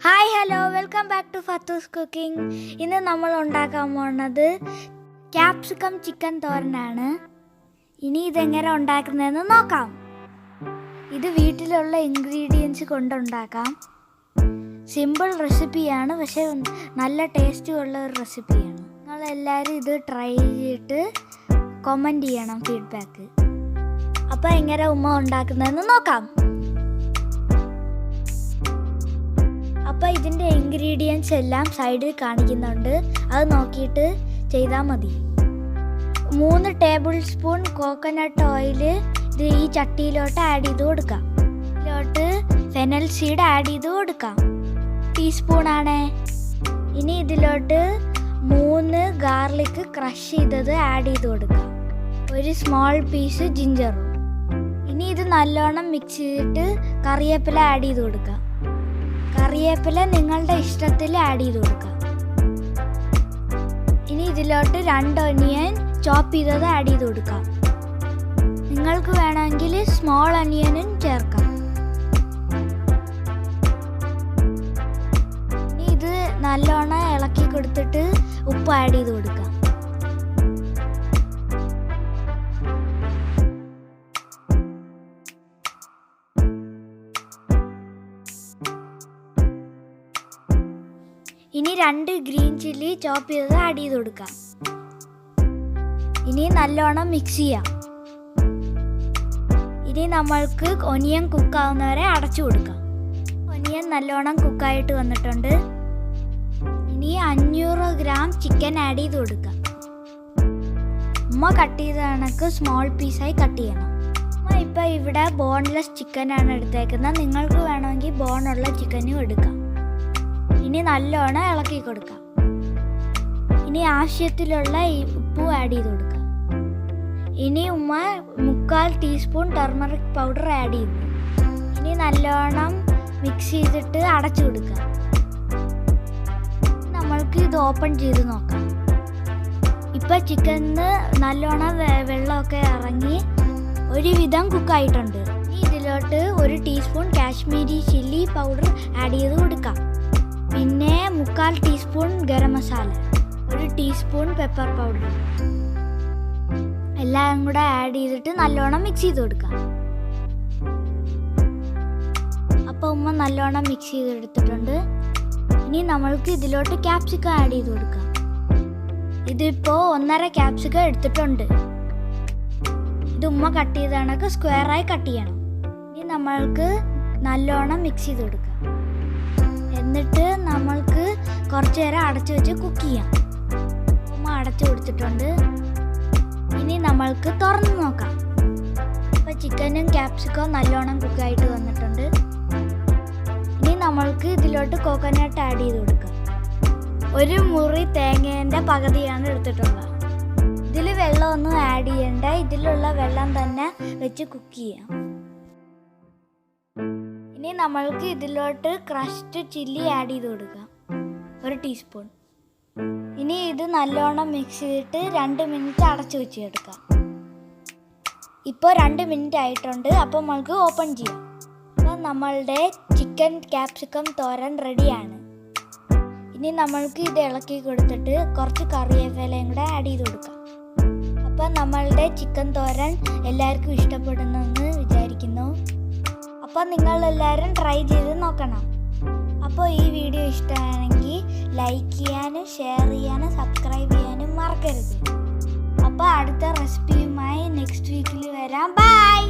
Hi hello welcome back to Fathu's cooking. ഇന്ന് നമ്മൾ ഉണ്ടാക്കാൻ പോകുന്നത് ക്യാപ്സിക്കം ചിക്കൻ തോരനാണ്. ഇനി ഇതെങ്ങനെ ഉണ്ടാക്കുന്നതെന്ന് നോക്കാം. ഇത് വീട്ടിലുള്ള ഇൻഗ്രീഡിയൻസ് കൊണ്ടുണ്ടാക്കാം. സിമ്പിൾ റെസിപ്പിയാണ്, പക്ഷേ നല്ല ടേസ്റ്റ് ഉള്ള ഒരു റെസിപ്പിയാണ്. നിങ്ങളെല്ലാവരും ഇത് ട്രൈ ചെയ്തിട്ട് കമൻറ്റ് ചെയ്യണം ഫീഡ്ബാക്ക്. അപ്പോൾ എങ്ങനെ ഉമ്മ ഉണ്ടാക്കുന്നതെന്ന് നോക്കാം. അപ്പോൾ ഇതിൻ്റെ ഇൻഗ്രീഡിയൻസ് എല്ലാം സൈഡിൽ കാണിക്കുന്നുണ്ട്, അത് നോക്കിയിട്ട് ചെയ്താൽ മതി. 3 ടേബിൾ സ്പൂൺ കോക്കനട്ട് ഓയിൽ ഇത് ഈ ചട്ടിയിലോട്ട് ആഡ് ചെയ്ത് കൊടുക്കാം. ഇതിലോട്ട് ഫെനൽ സീഡ് ആഡ് ചെയ്ത് കൊടുക്കാം, ടീസ്പൂണാണ്. ഇനി ഇതിലോട്ട് 3 ഗാർലിക് ക്രഷ് ചെയ്തത് ആഡ് ചെയ്ത് കൊടുക്കാം, ഒരു സ്മോൾ പീസ് ജിഞ്ചറും. ഇനി ഇത് നല്ലോണം മിക്സ് ചെയ്തിട്ട് കറിവേപ്പില ആഡ് ചെയ്ത് കൊടുക്കാം. കറിവേപ്പില നിങ്ങളുടെ ഇഷ്ടത്തിൽ ആഡ് ചെയ്ത് കൊടുക്കാം. ഇനി ഇതിലോട്ട് 2 ഒനിയൻ ചോപ്പ് ചെയ്തത് ആഡ് ചെയ്ത് കൊടുക്കാം. നിങ്ങൾക്ക് വേണമെങ്കിൽ സ്മോൾ ഒനിയനും ചേർക്കാം. ഇനി ഇത് നല്ലോണം ഇളക്കി കൊടുത്തിട്ട് ഉപ്പ് ആഡ് ചെയ്ത് കൊടുക്കാം. ഇനി 2 ഗ്രീൻ ചില്ലി ചോപ്പ് ചെയ്തത് ആഡ് ചെയ്ത് കൊടുക്കാം. ഇനി നല്ലോണം മിക്സ് ചെയ്യാം. ഇനി നമ്മൾക്ക് ഒനിയൻ കുക്കാവുന്നവരെ അടച്ചു കൊടുക്കാം. ഒനിയൻ നല്ലോണം കുക്കായിട്ട് വന്നിട്ടുണ്ട്. ഇനി 500 ഗ്രാം ചിക്കൻ ആഡ് ചെയ്ത് കൊടുക്കാം. ഉമ്മ കട്ട് ചെയ്ത കണക്ക് സ്മോൾ പീസായി കട്ട് ചെയ്യണം. ഉമ്മ ഇപ്പം ഇവിടെ ബോൺലെസ് ചിക്കനാണ് എടുത്തേക്കുന്നത്. നിങ്ങൾക്ക് വേണമെങ്കിൽ ബോണുള്ള ചിക്കനും എടുക്കാം. ഇനി നല്ലോണം ഇളക്കി കൊടുക്കാം. ഇനി ആവശ്യത്തിലുള്ള ഉപ്പ് ആഡ് ചെയ്ത് കൊടുക്കാം. ഇനി ഉമ്മ 3/4 ടീസ്പൂൺ ടർമറിക് പൗഡർ ആഡ് ചെയ്തു. ഇനി നല്ലോണം മിക്സ് ചെയ്തിട്ട് അടച്ചു കൊടുക്കാം. നമ്മൾക്ക് ഇത് ഓപ്പൺ ചെയ്ത് നോക്കാം. ഇപ്പം ചിക്കനിന്ന് നല്ലോണം വെള്ളമൊക്കെ ഇറങ്ങി ഒരുവിധം കുക്കായിട്ടുണ്ട്. ഇതിലോട്ട് 1 teaspoon Kashmiri chilli powder add ചെയ്ത് കൊടുക്കാം. പിന്നെ 3/4 teaspoon garam masala, 1 teaspoon pepper powder എല്ലാം കൂടെ ആഡ് ചെയ്തിട്ട് നല്ലോണം മിക്സ് ചെയ്ത് കൊടുക്കാം. അപ്പോൾ ഉമ്മ നല്ലോണം മിക്സ് ചെയ്തെടുത്തിട്ടുണ്ട്. ഇനി നമ്മൾക്ക് ഇതിലോട്ട് ക്യാപ്സിക്കം ആഡ് ചെയ്ത് കൊടുക്കാം. ഇതിപ്പോൾ 1.5 ക്യാപ്സിക്കം എടുത്തിട്ടുണ്ട്. ഇത് ഉമ്മ കട്ട് ചെയ്ത കണക്ക് സ്ക്വയറായി കട്ട് ചെയ്യണം. ഇനി നമ്മൾക്ക് നല്ലോണം മിക്സ് ചെയ്ത് കൊടുക്കാം. എന്നിട്ട് നമ്മൾക്ക് കുറച്ച് നേരം അടച്ചു വെച്ച് കുക്ക് ചെയ്യാം. ഉമ്മ അടച്ചു കൊടുത്തിട്ടുണ്ട്. ഇനി നമ്മൾക്ക് തുറന്ന് നോക്കാം. അപ്പോൾ ചിക്കനും ക്യാപ്സിക്കവും നല്ലോണം കുക്കായിട്ട് വന്നിട്ടുണ്ട്. ഇനി നമ്മൾക്ക് ഇതിലോട്ട് കോക്കനട്ട് ആഡ് ചെയ്ത് കൊടുക്കാം. 1 മുറി തേങ്ങേൻ്റെ പകുതിയാണ് എടുത്തിട്ടുള്ളത്. ഇതിൽ വെള്ളമൊന്നും ആഡ് ചെയ്യണ്ട, ഇതിലുള്ള വെള്ളം തന്നെ വെച്ച് കുക്ക് ചെയ്യാം. ഇനി നമ്മൾക്ക് ഇതിലോട്ട് ക്രഷ്ഡ് ചില്ലി ആഡ് ചെയ്ത് കൊടുക്കാം, 1 ടീസ്പൂൺ. ഇനി ഇത് നല്ലോണം മിക്സ് ചെയ്തിട്ട് 2 മിനിറ്റ് അടച്ചു വെച്ചെടുക്കാം. ഇപ്പോൾ 2 മിനിറ്റ് ആയിട്ടുണ്ട്. അപ്പോൾ നമ്മൾക്ക് ഓപ്പൺ ചെയ്യാം. അപ്പോൾ നമ്മളുടെ ചിക്കൻ ക്യാപ്സിക്കം തോരൻ റെഡിയാണ്. ഇനി നമ്മൾക്ക് ഇത് ഇളക്കി കൊടുത്തിട്ട് കുറച്ച് കറിവേപ്പിലയും കൂടെ ആഡ് ചെയ്ത് കൊടുക്കാം. അപ്പോൾ നമ്മളുടെ ചിക്കൻ തോരൻ എല്ലാവർക്കും ഇഷ്ടപ്പെടുന്നെന്ന് വിചാരിക്കുന്നു. അപ്പോൾ നിങ്ങളെല്ലാവരും ട്രൈ ചെയ്ത് നോക്കണം. അപ്പോൾ ഈ വീഡിയോ ഇഷ്ടമാണെങ്കിൽ ലൈക്ക് ചെയ്യാനും ഷെയർ ചെയ്യാനും സബ്സ്ക്രൈബ് ചെയ്യാനും മറക്കരുത്. അപ്പോൾ അടുത്ത റെസിപ്പിയുമായി നെക്സ്റ്റ് വീക്കിൽ വരാം. ബൈ.